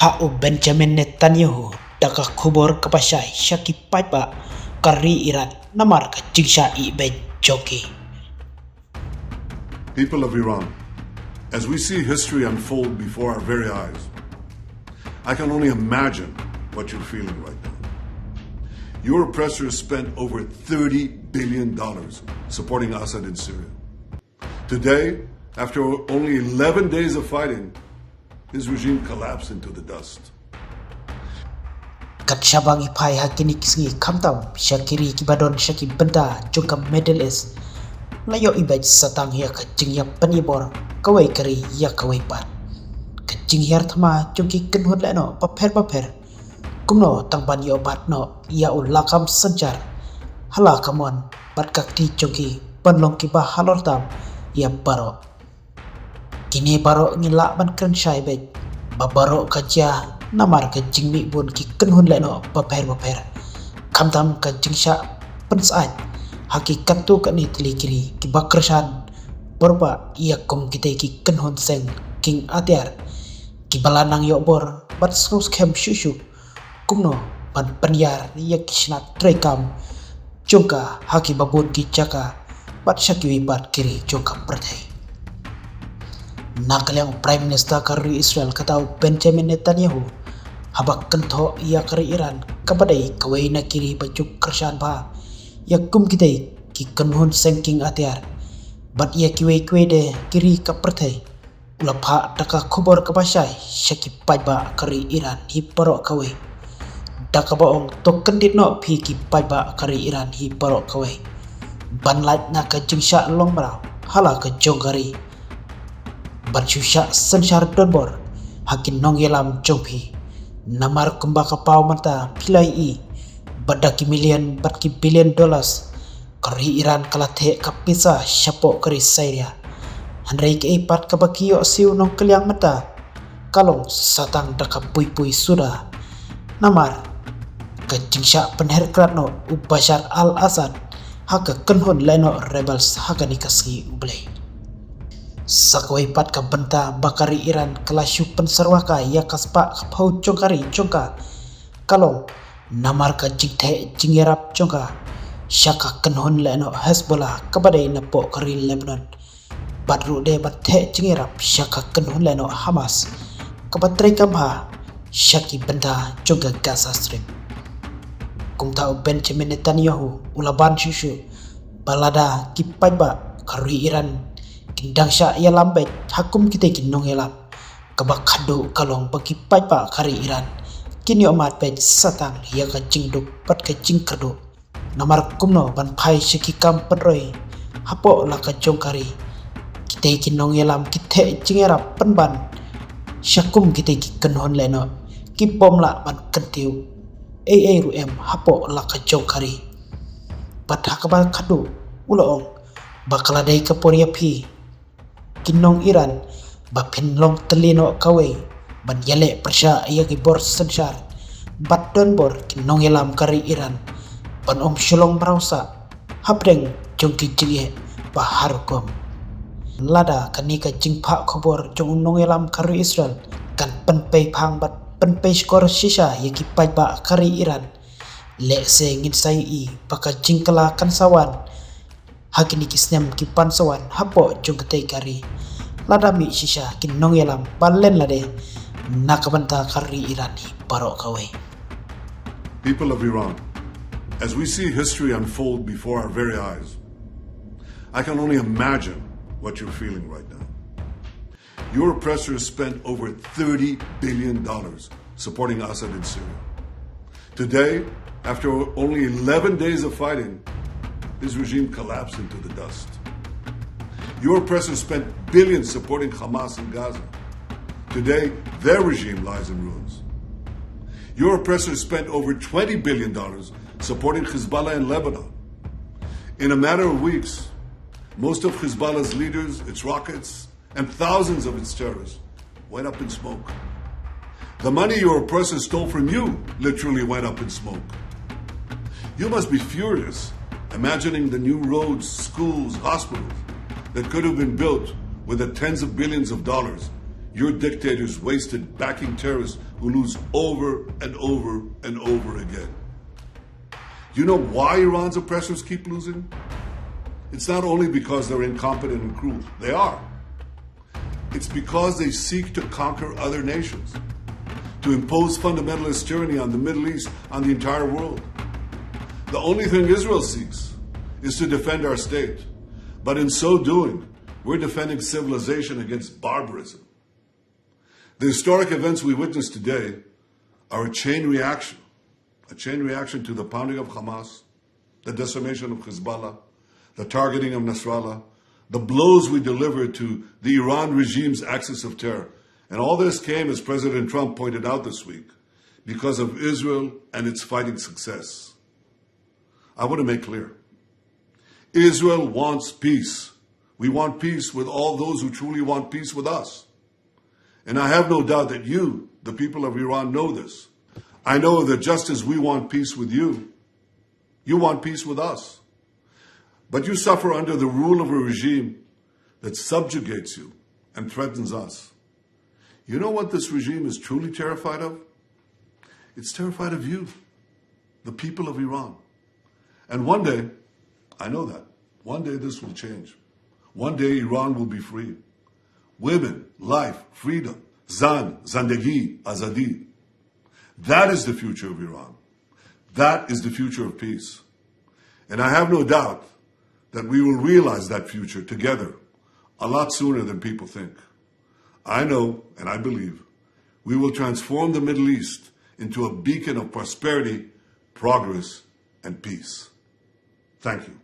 Ha'u Benjamin Netanyahu daka kubur kapasai syaki Paidbah kari Iran namar ka jingsha ben joki. People of Iran, as we see history unfold before our very eyes, I can only imagine what you're feeling right now. Your oppressors spent over $30 billion supporting Assad in Syria. Today, after only 11 days of fighting, his regime collapsed into the dust. Kat syabang ipai hakini kisngi kamtam syakiri kibadon syaki benda jungka Middle East. Layo ibaj satang ya ka jingya penibor kawai kari ya kawai pat. Ka jingyar thama jungki kenhut leno paper kumno tangban yo bat no ya ulakam sanjar hala kamon bat kakti jungki panlong kiba halortam ya baro. Kini baro ngilak ban kren syai bej babaro kaja namar ka jingmi bun ki kenhun leno paper kamtam ka jingsha pensat hakikat tu ka ni telikiri ki bakrsan borba ia kom kita ki kenhun seng king atiar ki balanang yo bor bat snus kem shushu kumno ban penyar ia kisnat trekam jongka haki babun ki jaka bat syaki bat kiri jongka pertai. Nakaliang Prime Minister kari Israel katau Benjamin Netanyahu habak kentho ia kari Iran kabadai kawai na kiri bajuk kersan ba ya kum kitai ki kenhun sengking atiar bat ia kiwai de kiri kapertai ulapha daka khobor kabasai syaki Paidbah kari Iran hi parok kawai daka baong to kendit no phi ki Paidbah kari Iran hi parok kawai ban lat na ka jingsha long brau hala ka jongari ban syusha sensyar donbor hakin nongyelam jongpi namar kumba kapau mata pilai i badaki million batki billion dollars kari Iran kalate kapisa syapo kari Syria handrai ke ipat kabakiyo siu nong keliang mata kalong satang daka pui sudah namar ke jingsha penher kratno Bashar al-Assad haka kenhun leno rebels haka nikasgi ublay sakwai pat ka benta bakari Iran kelasyu penserwaka ya kaspa kapau jongkari jongka kalong namar ka jingte jingerap jongka syaka kenhun leno Hezbollah kabadai napo kari Lebanon badru de batte jingerap syaka kenhun leno Hamas kabatrai kamha syaki benta jongka Gaza Strip kung tau Benjamin Netanyahu ulaban syushu balada ki Paidbah kari Iran kindang sya ya lambet hakum kita kinong elam kabak kado kalong bagi Paidbah kari Iran kini omat pej satang ya ka jingduk pat ka jingkerdo namar kumno ban pai syaki kam penroi hapo la ka jongkari kita kinong elam kita jingerap penban syakum kita ki kenhon leno ki pom la ban kentiu ruem hapo la ka jongkari pat hakabal kado uloong bakaladai ka poria pi kinong Iran bapin long telino kawai ban yale persya ia gibor sensyar bat don bor kinong elam kari Iran ban syolong merausa habreng jongki jingye bahar kom lada kanika jingpa khobor jong nong elam kari Israel kan penpei phang bat penpei skor sisa yaki Paidbah kari Iran le se ngin sai i baka jingkala kan sawan hakini kisnem ki pansawan hapo jongkatei kari ladami sisa kinong yelam balen lade nakabanta kari Iran hi parok kawai. People of Iran, as we see history unfold before our very eyes, I can only imagine what you're feeling right now. Your oppressors spent over $30 billion supporting Assad in Syria. Today, after only 11 days of fighting, his regime collapsed into the dust. Your oppressors spent billions supporting Hamas in Gaza. Today, their regime lies in ruins. Your oppressors spent over $20 billion supporting Hezbollah in Lebanon. In a matter of weeks, most of Hezbollah's leaders, its rockets, and thousands of its terrorists went up in smoke. The money your oppressors stole from you literally went up in smoke. You must be furious imagining the new roads, schools, hospitals that could have been built with the tens of billions of dollars your dictators wasted backing terrorists who lose over and over and over again. You know why Iran's oppressors keep losing? It's not only because they're incompetent and cruel. They are. It's because they seek to conquer other nations, to impose fundamentalist tyranny on the Middle East, on the entire world. The only thing Israel seeks is to defend our state. But in so doing, we're defending civilization against barbarism. The historic events we witness today are a chain reaction to the pounding of Hamas, the decimation of Hezbollah, the targeting of Nasrallah, the blows we delivered to the Iran regime's axis of terror. And all this came, as President Trump pointed out this week, because of Israel and its fighting success. I want to make clear, Israel wants peace. We want peace with all those who truly want peace with us. And I have no doubt that you, the people of Iran, know this. I know that just as we want peace with you, you want peace with us. But you suffer under the rule of a regime that subjugates you and threatens us. You know what this regime is truly terrified of? It's terrified of you, the people of Iran. And one day, I know that, one day this will change. One day Iran will be free. Women, life, freedom, zan, zandagi, azadi. That is the future of Iran. That is the future of peace. And I have no doubt that we will realize that future together a lot sooner than people think. I know, and I believe, we will transform the Middle East into a beacon of prosperity, progress, and peace. Thank you.